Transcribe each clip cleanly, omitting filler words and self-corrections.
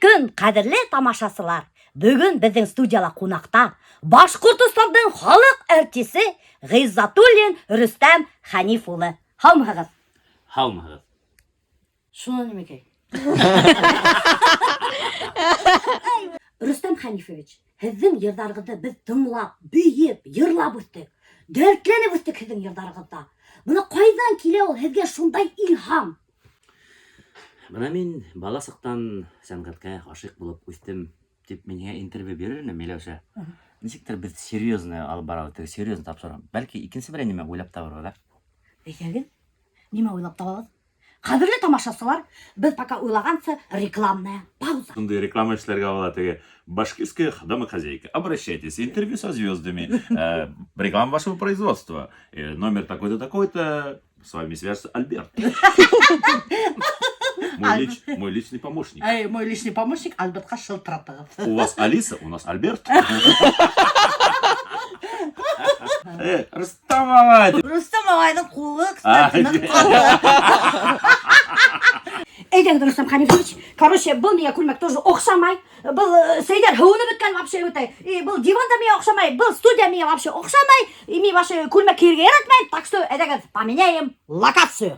күн, қадірлі тамашасылар. Бүгін біздің студияла қонақта Башқұртстанның халық әртісі Ғиззатуллин Рүстәм Ханифулы. Хаумығыз. Хаумығыз. Шуны немеке? Рүстәм Ханифович, һеҙҙең йырҙарығыҙҙы біз тыңлап, бейеп, йырлап үҫтек. Дәртләнеп үҫтек һеҙҙең йырҙарығыҙҙа. Бына ҡайҙан килә ул һеҙгә шундай илһам? Бына мин бала саҡтан сәнғәткә ғашиҡ булып үҫтем тип миңә интервью бирер ине Миләүшә. Нисектер беҙ серьезный алып барабыҙ, серьезный тапшырам. Бәлки икенсе берәй нимә уйлап табырбыҙ, да? Әйҙәгеҙ, нимә уйлап табабыҙ? Ҡәҙерле тамашасылар, беҙ пока уйлағансы рекламная пауза. Шундай реклама эшләргә була теге башкирская домохозяйка. Обращайтесь, интервью со звездами. Реклама вашего производства. Номер такой-то, такой-то. С вами свяжется Альберт. Мой личный помощник. Мой личный помощник Альбертқа шылтыратығыз. У вас Алиса, у нас Альберт. Рустам ағай. Рустам ағайдың қолы, кстати, нық қалды. Әйдәңді, Рустам Ханифович, короче, бұл миңа күлмәк тоже оқшамай. Бұл сейдер хауыны біткән вообще өтай. Бұл диван да миңа оқшамай, бұл студия миңа вообще оқшамай. Мен вообще күлмәк керге яратмайым. Так что, әйдәңіз, поменяем локацию.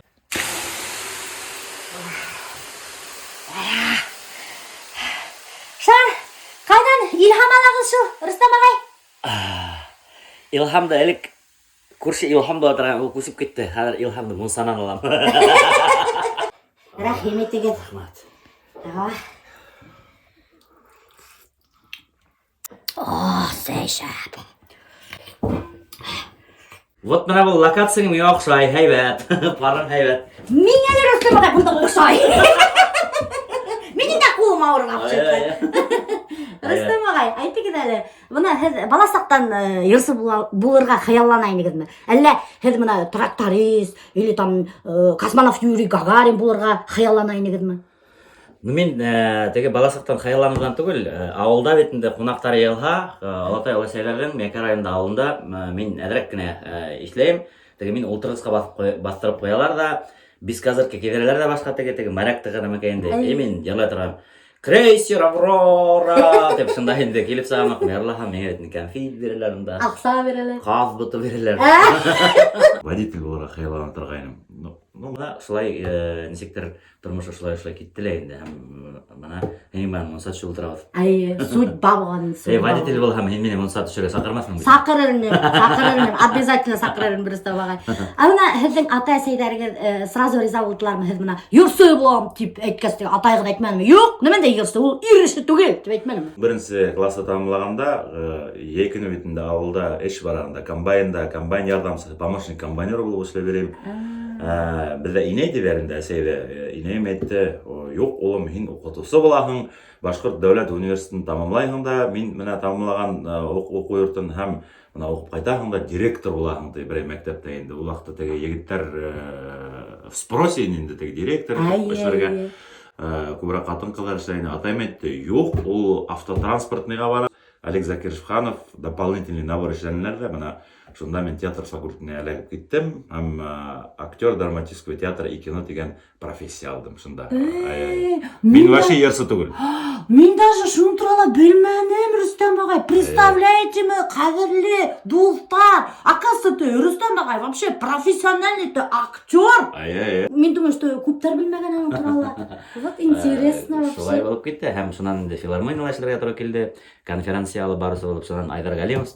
Шар, қайдан илһам алағыз шыл, Рустам ағай? Илһамды әлік күрші Илһам бола тұрған ол көсіп кетті. Қазір Илһамды мұнсанан алам. Рахмет егіз. О, сәйшәп. Вот мына бұл локацияң миңа оқшай, һәйбәт. Парың һәйбәт. Миңа да Рустам ағай бұнда оқшай. Менің де қолым ауырға шықты. Рустам ағай, айтыңыз әлі, бұна һеҙ бала саҡтан йырсы булырға хыялланайһығыҙмы? Әллә һеҙ мына тракторист или там космонавт Юрий Гагарин булырға хыялланайһығыҙмы? Мен теге бала саҡтан хыялланыуҙан түгел, ауылда битендә ҡунаҡтар йыйылһа, Алатай өләсәйләрҙең Мәкәр районында ауылында мин әҙерәк кенә эшләйем. Теге мин ултырғысҡа баҫтырып ҡуялар да, бисказырка киҙерәләр ҙә башҡа теге моряк тығыны мәкәйенде. Мин йырлай торам. Крейсер Аврора деп шында инде килеп сығамаҡ. Ярлаһам, миңә кәнфит бирәләр унда. Аҡса бирәләр. Ҡаҙ бото бирәләр. Водитель булырға хыялланып торғайным. Мына шулай нисектер тормош шулай китте лә инде. Мына һин менән монса төшөп ултырабыҙ. Судьба булған. Водитель булһам, һин мине монса төшөргә саҡырмаҫһың бит. Саҡырырмын, обязательно саҡырырмын Рустам ағай. Ана һеҙҙең ата-әсәйҙәрегеҙ сразу риза булдылармы? Һеҙ бына йырсы булам тип әйткәс, атайығыҙ әйтмәнеме? Юҡ, нимәндәй йырсы? Ул ир эше түгел тип әйтмәнеме? Беренсе класты тамамлағанда, екіні битендә ауылда эш барағанда, комбайн ярҙамсыһы, помощник комбайнер булып эшләп йөрөйөм. Беҙҙә инәй тибәрендә әсәйҙе. Инәйем әйтте, юҡ, улым, һин уҡытыусы булаһың, Башҡорт дәүләт университетын тамамлайһың да, мин менә тамамлаған уҡыу йортон һәм менә уҡып ҡайтаһың да, директор булаһың ти берәй мәктәптә инде. Ул ваҡытта теге егеттәр в спросе инде теге директор эшләргә. Күберәк ҡатын-ҡыҙҙар эшләй ине. Атайым әйтте, юҡ, ул автотранспортныйға бара. Олег Закиршханов дополнительный набор эшләнеләр ҙә, бына шунда мен театр факультетына эләгеп киттем, һәм актер драматического театра и кино дигән профессия алдым шунда. Мин вообще йырсы түгел. Мин даже шуны турала белмәнем, Рустам ағай. Представляете ме, ҡәҙерле дуҫтар. Оказывается, Рустам ағай вообще профессиональный актер. Мин думаю, что күптәр белмәгән уның турала. Вот интересно вообще. Шулай булып китте, һәм шунан инде филармониялә эшләргә туры килде. Конференция алып барысы булып, шунан Айдар Галимов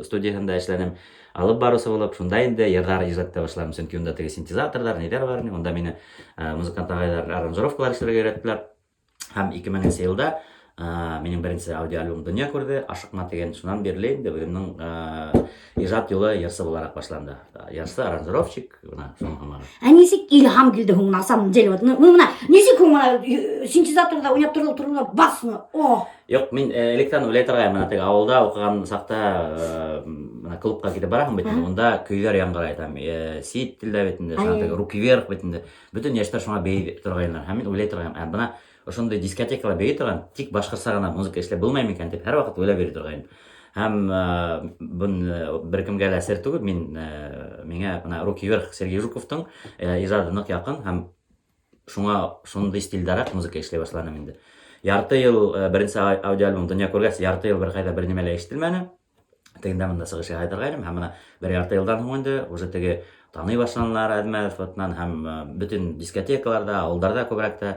студияһында эшләнем. Алып барысы булып, шунда инде йырҙар ижадта башлам. Сөнки унда теге синтезаторҙар, нидәр бар, унда мине музыкант ағайҙар аранжировкалар эшләргә өйрәттеләр. Һәм 2000 йылда минең беренсе аудио альбом донъя күрҙе, Ашыҡма тигән. Шунан бирле инде үҙемнең ижад юлы йырсы булараҡ башланды. Йырсы, аранжировщик, бына шуның һымағы. Нисек илһам килде һуң на самом деле? Мына нисек һуң синтезаторҙа уйнап торғанда басмы? Юҡ, мин электән уйлай торғайным, мына теге ауылда уҡыған саҡта мына клубҡа китеп бараһың бит, унда көйҙәр яңғырай, там сит телдә бит инде, шуна теге руки вверх бит инде. Бөтөн йәштәр шуңа бейей торғайнылар. Һәм мин уйлай торғайным, бына ошондай дискотекала бейей торған, тик башҡортса гына музыка эшләп булмай микән дип һәр ваҡыт уйлап йөрөй торғайным. Һәм бер кемгә лә сер түгел, миңә руки вверх Сергей Жуковтың ижады ныҡ яҡын һәм шуңа шундый стильдарак музыка эшлей башланым инде. Ярты ел беренче аудио альбом дөнья күргәч, ярты ел бер кайда бер нимә лә ишетелмәне. Тегендә монда сыгышы кайтыргайным һәм менә бер ярты елдан соң инде уже теге таный башланалар Әдмәтовтан һәм бөтен дискотекаларда, авылларда күбрәк тә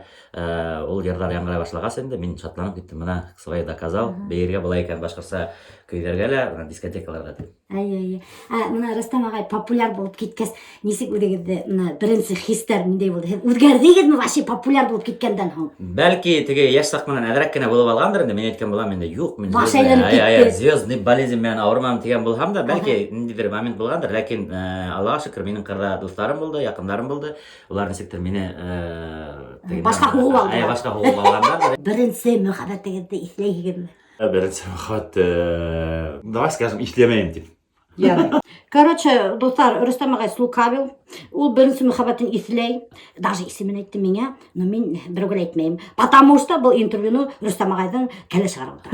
ул йырлар яңгырай башлагас инде мин шатланып киттем. Менә свой доказал, бәергә була икән башкача көйләргә лә дискотекаларда. Ай. Мына Рөстәм агай популяр булып киткәс, нисек үдегездә мына беренче хистәр миндәй булды. Һез үзгәрдегезме вообще популяр булып киткәндән соң? Бәлки теге яшь сак менән әдрәк кенә булып алгандыр инде. Мин әйткән булам инде. Юк, мин Баш әйләнеп китте. звездный болезнь менән авырмам дигән булһам да, бәлки ниндидер момент булгандыр, ләкин Аллаһка шөкер, минем кырда дусларым булды, якындарым булды. Улар нисектер мине Башка хугып алды. Башка хугып алгандар. Беренче мөхәббәтегезне исләйһегезме? Беренче мөхәббәт, давай скажем, ишлемәйм дип. Ярый. Короче, достар, Рөстәм агай слукавил. Ул беренче мөхәббәтен исләй. Даже исемен әйтте миңа, но мин берәүгә әйтмәйм. Потому что бу интервьюны Рөстәм агайдан кәле чыгарылды.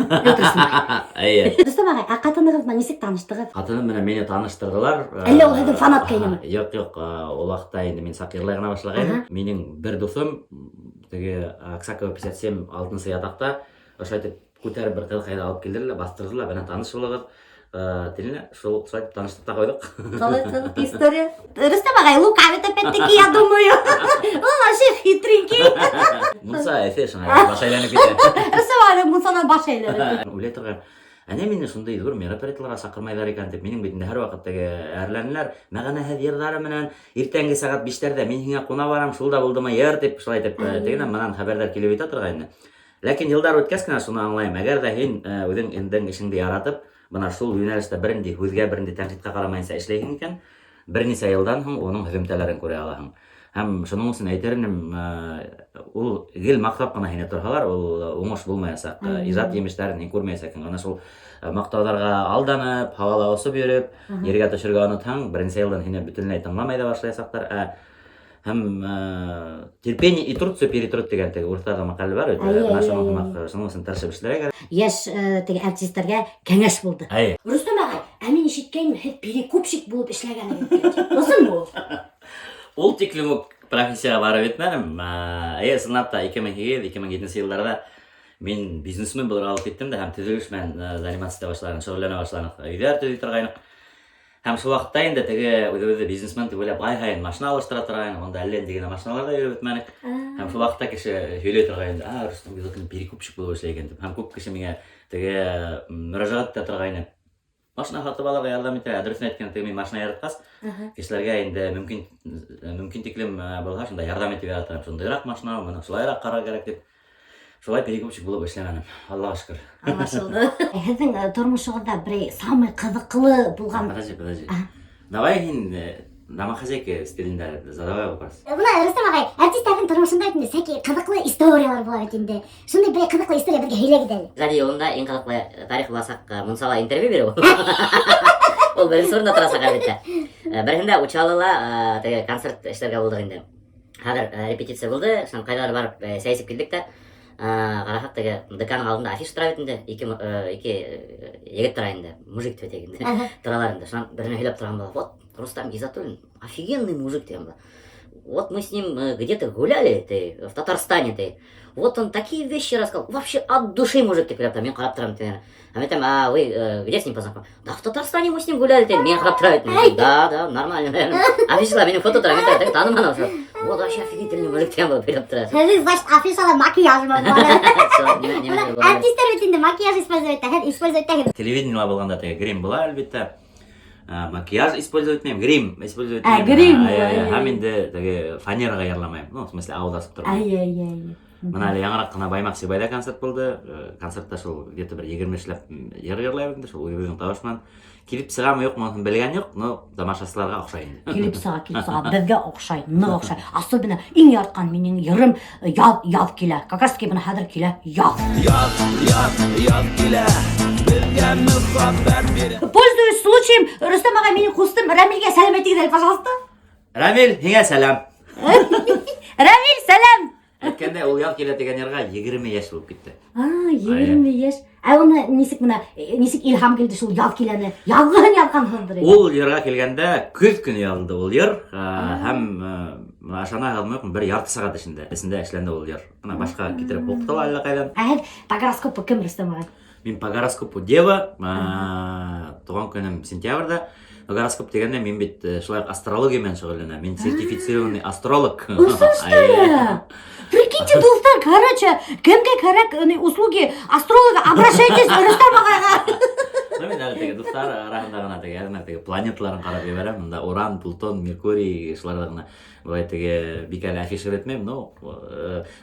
Рөстәм агай, катыныгыз менә нисек таныштыгыз? Хатыным менән мине таныштырдылар. Әллә ул һеҙҙең фанаткаймы? Юк, ул вакытта инде мин сакырлай гына башлагайным. Минең бер дусым теге Аксакова 57 алтынчы ятакта ошо итеп күтәреп бер кыз кайда алып килделәр, бастырдылар, менә таныш булыгыз. Тилне шул сайт таныштык та койдук. Калай история. Рөстәм агай лукавит опять-таки, я думаю. Он вообще хитренький. Муса эфешн башайланып китә. Рөстәм агай мусана башайлар. Уйлай торган. Әнә мине шундай зур мероприятиеларга сакырмайлар икән дип, минең битендә һәр вакыт теге әрләнәләр. Мәгънәһез йырлары менән иртәнге сәгать 5-тәрдә мин һиңа куна барам, шулда булдымы йыр дип шулай дип тегенә менән хәбәрдар килеп итә торган инде. Ләкин еллар үткәч кенә шуны аңлайм. Әгәр дә һин үзең индең эшеңне яратып, менә шул юнәлештә бернди һүзгә бернди тәнкыйтькә карамайынса эшләйһең икән, берничә елдан соң уның һөҗүмтәләрен күрә алаһың. Һәм шуның өчен әйтермен, ул гел мактап кына һине торһалар, ул уңыш булмаячак. Иҗат җимешләрен һин күрмәячәксең. Ана шул мактауларга алданып, һавала осып йөреп, ергә төшергә онытһаң, беренче елдан һине бөтенләй тыңламай да башлаячаклар. Һәм терпение и труд все перетрут дигән теге уртага макал бар. Шуның өчен тырышып эшләргә. Яшь теге артистларга кәңәш булды. Рөстәм агай, мин ишеткәнмен, һез перекупщик булып эшләгәнегез. Озын бу. Ул тиклем үк профессиягә барып етмәдем. Сынапта 2007 елларда мин бизнесмен булырга алып киттем дә һәм төзелеш белән заниматься башлаган, шөгыльләнә башладык. Өйләр төзи торгайнык. Һәм шул вакытта инде теге үзе бизнесмен дип уйлап ай-һайын машина алыштыра торган, монда әллә дигән машиналарда йөреп бетмәнек. Һәм шул вакытта кеше һөйләй торган инде, Рөстәм Гызыкны перекупщик булып эшләгән дип. Һәм күп кеше миңа теге мөрәҗәгать итә торган. Машина сатып алырга ярдәм итә. Дөресен әйткәндә теге мин машина яраткас, кешеләргә инде мөмкин тиклем булса шунда ярдәм итеп яратам. Шундыйрак машина, моны шулайрак карарга кирәк дип. Шулай перекупщик булып эшләгәнем. Аллаһка шөкер. Аңлашылды. Һезнең тормышыгызда бер самый кызыклы булган. Подожди. Давай һин домохозяйка стилендә задавай вопрос. Бuna Рөстәм агай, артистларның тормышында инде всякие кызыклы историялар була бит инде. Шундай бер кызыклы история безгә һөйләгез әле. Гади юлында иң кызыклы тарих буласак, Мунсала интервью бирә ул. Ул беренче урында тора әлбәттә. Берендә Учалыла теге концерт эшләргә булдык инде. Хәзер репетиция булды, шуны кайдар барып сәйсеп килдек тә. Карахак теге деканның алдында афиш тора бит инде. Ике егет тора инде, мужик тегенде. Торалар инде. Шуны берне һөйләп торган була. Вот Рустам Гизатуллин, офигенный мужик тем. Вот мы с ним где-то гуляли в Татарстане. Вот он такие вещи рассказал. Вообще от души мужик ты клепта. Мен харап трам. А мы там, вы где с ним познакомились? Да в Татарстане мы с ним гуляли. Мен харап трам. Да, нормально, наверное. Афишла, меня фото трам. Вот вообще офигительный мужик тем был клепта. Һез значит афишалар макияж бар. Артистлар бит инде макияж используйт. Телевидениеда булганда теге грим була әлбәттә. Макияж использовать мем, грим использовать. Грим. Һәм инде теге фанерага ярламайм. Ну, в смысле, аудасып торам. Менә әле яңарак кына Баймак Сибайда концерт булды. Концертта шул где-то бер 20 эшләп йырлай инде, шул үзенең тавышман. Килеп сыгамы юкмы белгән юк, но тамашачыларга охшай инде. Килеп сыга, безгә охшай, нык охшай. Особенно иң яраткан минең йырым яз килә. Как раз таки менә хәзер килә яз. Яз килә. Пользуясь случаем, Рөстәм агай, минең кустым Рамилгә сәлам әйтегез, пожалуйста. Рамил, һиңа сәлам. Рамил, сәлам. Әйткәндә, ул ял килә дигән ярга 20 яшь булып китте. 20 яшь. Аны нисек илһам килде шул ял киләне? Ялган ялган хәндер. Ул ярга килгәндә көз көне ялды ул яр. Һәм ашана калмайкмын, бир ярты саат эсинде эшленди бул жер. Ана башка кетирип окутула алла кайдан. По гороскопу кім Рустам ағай? Мен по гороскопу дева, туган күнүм сентябрда. По гороскоп дегенде мен бит шулай астрологиямен шөгүлөнөм. Мен сертифицированный астролог. Прикиньте, достар, короче, кімге керек услуги астролога, обращайтесь Рустам ағайға. Мен дәл теге достар арасында гана теге әзмәр теге планеталарын карап берем. Мында Уран, Плутон, Меркурий шуларда гана былай теге бик әле афиша этмейм, но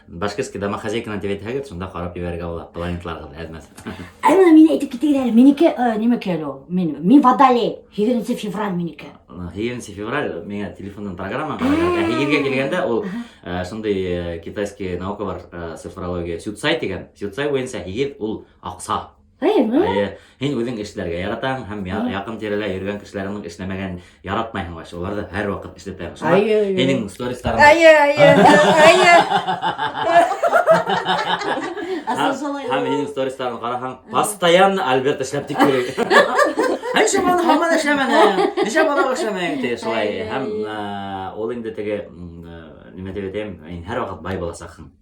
башкирский домохозяйканы деп әйтәгез, шунда карап берергә була планеталарга әзмәс. Мына мен әйтеп китегез әле, менеке неме кело? Мен Водолей, 7 февраль менеке. 7 февраль менә телефондан программа караган. Егерге келгәндә ул шундый китайский наука бар, цифрология, Сюцай дигән. Сюцай буенча егер ул акса. Һин үзең эшләргә яратаң һәм якын тирәлә йөргән кешеләрнең эшләмәгән яратмайһың баш. Уларда һәр вакыт эшләтәң. Һинең сторисларың. Һәм һинең сторисларың караһаң, постоянно Альберт эшләп тик йөри. Һәм шуны һаман эшләмәне. Ничә бала эшләмәгән ди шулай. Һәм ул инде теге ниме дип әйтәм, һәр вакыт бай буласаң.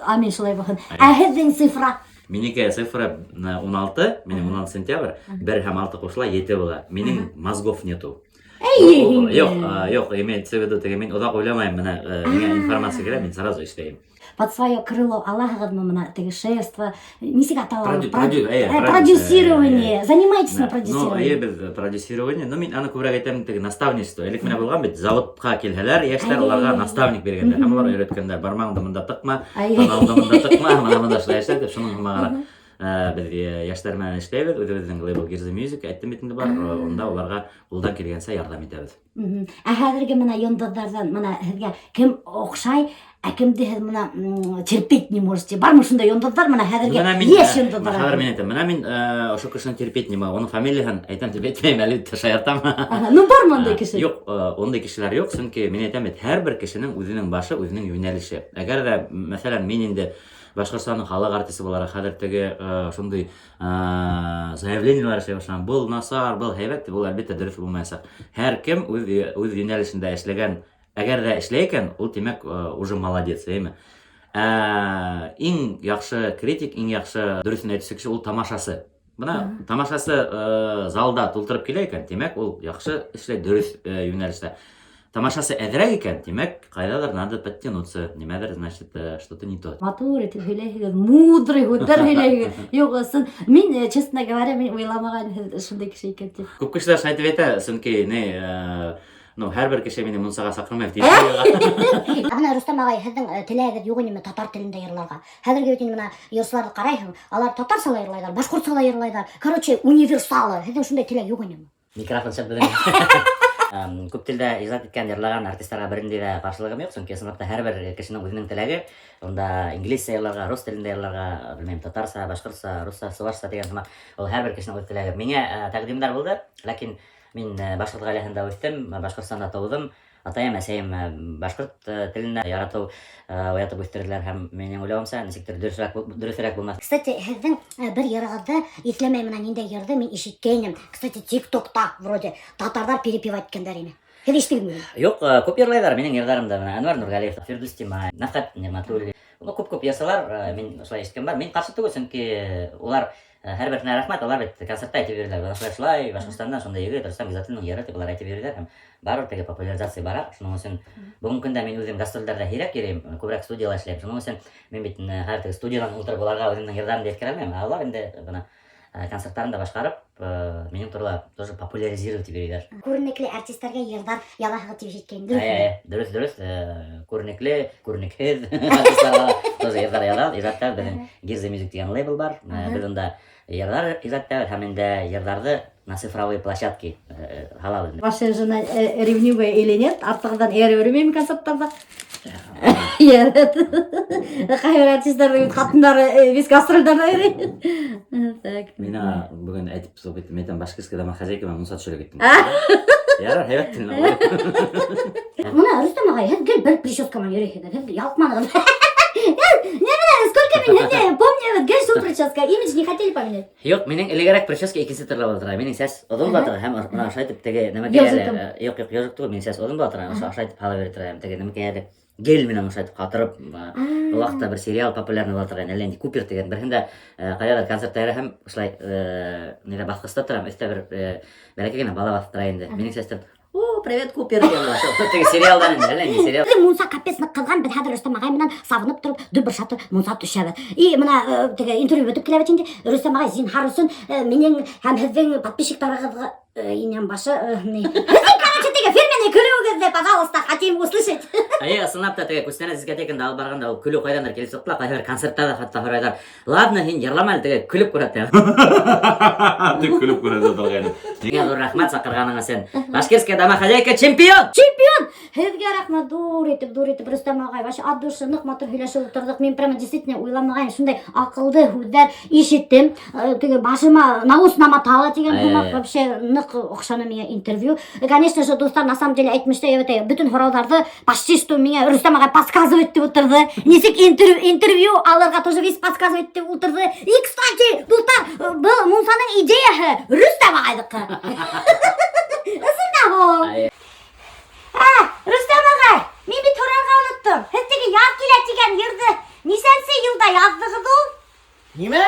Амин шулай бахын. Һезнең цифра Минеке цифра 16, менің 16 сентябрь, 1 һәм 6 қосыла 7 була. Менің мозгов нету. Жоқ, имеется в виду, мен ұзақ ойламайым, мені информация керек, мен сразу іштеймін. Под свое крыло Аллахыгызны мына теге шефство, нисек аталат? Продюсирование. Занимайтесь на продюсировании. Без продюсирование, но мен аны күбрәк әйтәм теге наставничество. Элек менә булган бит, заводка килһәләр, яшьләр уларга наставник биргәннәр. Һәм алар өйрәткәннәр, бармагыңды монда тыкма, танауыңды монда тыкма, монда шулай эшлә дип, шуның һәммәгә biz яшьләр менән эшләйбез, үзебезнең лейбл Girzi Music әйтем бит инде бар, онда уларга кулдан килгәнсә ярдәм итәбез. Хәзерге менә йондызлардан менә һезгә кем охшай, кемде һез менә терпеть не можете. Бармы шунда йондызлар менә хәзерге еш йондызлар. Хәзер мен әйтәм, менә мин ошо кешене терпеть не могу. Оның фамилияһын әйтәм дип әйтмәйм, әле шаяртам. Ну бармы андай кеше? Юк, ондай кешеләр юк, чөнки мен әйтәм бит, һәрбер кешенең үзенең башы, үзенең юнәлеше. Әгәр дә, мәсәлән, мин инде Башкортстанның халык артисты буларак хәзер теге шундый заявлениелар эшләп башлаган. Бул насар, бул һәйбәт, бул әлбәттә дөрес булмаячак. Һәр кем үз юнәлешендә эшләгән, әгәр дә эшләй икән, ул димәк уже молодец, әйме. Иң яхшы критик, иң яхшы дөресен әйтүче кеше ул тамашасы. Бuna тамашасы залда тултырып килә икән, димәк ул яхшы эшләй, дөрес юнәлештә. Тамашасы әҙерәк икән, димәк, кайдадыр надо подтянуться. Нимәдер, значит, что-то не то. Матур итеп һөйләйһегез, мудрый һүҙҙәр һөйләйһегез. Юк, ысын, мин, честно говоря, мин уйламаган шундай кеше икән дип. Күп кешеләр әйтеп әйтә, сөнки һәрбер кеше мине мунсага саҡырмай дип. Ана Рустам ағай, һеҙҙең теләгегеҙ юҡ инеме татар телендә йырларға? Хәҙерге бит инде мына йырсыларҙы ҡарайһың, алар татарса ла йырлайҙар, башҡортса ла йырлайҙар. Короче, универсалы. Һеҙҙең шундай теләк юҡ инеме? Микрофон шәп беҙҙең. Күп телдә ижад иткән, йырлаган артистларға берендәй дә ҡаршылығым юҡ, сөнки сыныпта һәрбер кешенең үҙенең теләге. Унда инглизсә йырларға, рус телендә йырларға, белмәйем, татарса, башҡортса, русса, сувашса дигән һымаҡ, ул һәрбер кешенең үҙ теләге. Миңә тәҡдимдар булды, ләкин мин башҡорт ғаиләһендә үҫтем, Башҡортостанда тыуҙым. Атайым, әсәйем башҡорт теленә яратыу уятып үҫтерҙеләр һәм минең уйлауымса, нисектер дөрөҫөрәк булмаҫ. Кстати, һеҙҙең бер йырығыҙҙы, иҫләмәй менән ниндәй йырҙы мин ишеткәйнем. Кстати, ТикТокта вроде татарҙар перепевать иткәндәр ине. Һеҙ ишеттегеҙме? Юҡ, күп йырлайҙар минең йырҙарымда. Әнвәр Нурғәлиев, Фирдус Тимай, Нафҡат Ниғмәтуллин. Күп йырсылар, мин шулай ишеткән бар. Мин ҡаршы түгел, сөнки улар һәр береһенә рәхмәт, улар бит концертта әйтеп йөрөләр. Шулай Башҡортостандан шундай егет, Рөстәм Ғиззәтуллинның йыры тип улар әйтеп йөрөләр һәм барыбер теге популяризация бара. Шуның өсөн бүгенге көндә мин үҙем гастролдәрҙә һирәк йөрөйөм, күберәк студияла эшләйем. Шуның өсөн мин бит хәҙер теге студиядан ултырып уларға үҙемнең йырҙарымды еткерә алмайым. Алар инде бына концерттарында башҡарып, минең турала тоже популяризировать итеп йөрөйҙәр. Күренекле артисттарға йырҙар ялаһығыҙ тип ишеткәйнем. Дөрөҫ. Күренекле, күренекһеҙ артисттарға тоже йырҙар ялабыҙ. Ижадта беҙҙең Girzi Music дигән лейбл бар. Беҙ унда йырҙар ижадта һәм инде йырҙарҙы на цифровые площадки һалабыҙ. Ваша жена ревнивая или нет? Артығыҙҙан эйәр йөрөмәйме концерттарҙа? Ярат. Ҡайһы артисттарҙың бит ҡатындары вис гастролдарҙа йөрөй. Мин бөгөн әйтеп сығып киттем, әйтәм, башкирский домохозяйкама мунса төшөрә киттем. Ярар, һәйбәт теле. Мына Рөстәм ағай, һеҙ гел бер прическа менән йөрөйһегеҙ. Һеҙ ялтманығыҙ. Не знаю, сколько мин һеҙҙе помню, гел шул Сразу прическа. Имидж не хотели поменять? Yok, mening ilgariroq прическа ikkinchi turli bo'ldi. Mening sas odam bo'ldi ham mana o'sha aytib tege nima Yozikdim. yo'q yozikdi, mening sas odam bo'ldi. O'sha aytib hala bertirdim. Tege nima kerak? Gel bilan o'sha aytib qatirib, bu vaqtda bir serial populyarni bo'ldi. Lendi Cooper degan bir hunda qayerda konsertlarda ham o'shlay nima baxtda turam. Ikkita bir balakagina bola vaqtda endi. Mening sasdan "О, привет, Купер" degan o'sha tege serialdan endi, lendi serial. Мунса капец нык кылган, бир хәзер Рөстәм агай менән сабынып торып, дөбер шатыр Мунса төшәбез. И менә теге интервью бетеп килә бит инде. Рөстәм агай зинһар өчен минең һәм һезнең подписчикларыгызга инәм башы не. Короче, теге фирменный күлүгезне, пожалуйста, хотим услышать. Ай, сынапта теге күстәне дискотекада алып барганда ул күлү кайдандар килеп чыкты, кайһыр концертта хатта хорайдар. Ладно, һин ярламал теге күлүп күрәтә. Тик күлүп күрәдә торган. Миңа зур рәхмәт сакырганыңа сен. Башкирская домохозяйка чемпион! Чемпион! Һезгә рәхмәт, дур итеп Рөстәм агай. Башы ат души нык матур һөйләшеп утырдык. Мин прямо действительно уйламаган шундай акылды һүзләр ишеттем. Теге башыма наус наматала дигән булмак вообще нык охшаны миңа интервью. Конечно же, достар, на самом деле әйтмештә, бүтән һорауларны почти что миңа Рөстәм агай подсказывать итеп утырды. Ничек интервью алырга тоже весь подсказывать итеп утырды. И, кстати, достар, бу Мунсаның идеяһы Рөстәм агайдыкы. Ысында бу. Рөстәм агай, мин бит һорарга оныттым. Һез теге яз килә дигән йырды нисәнче елда яздыгыз ул? Нимә?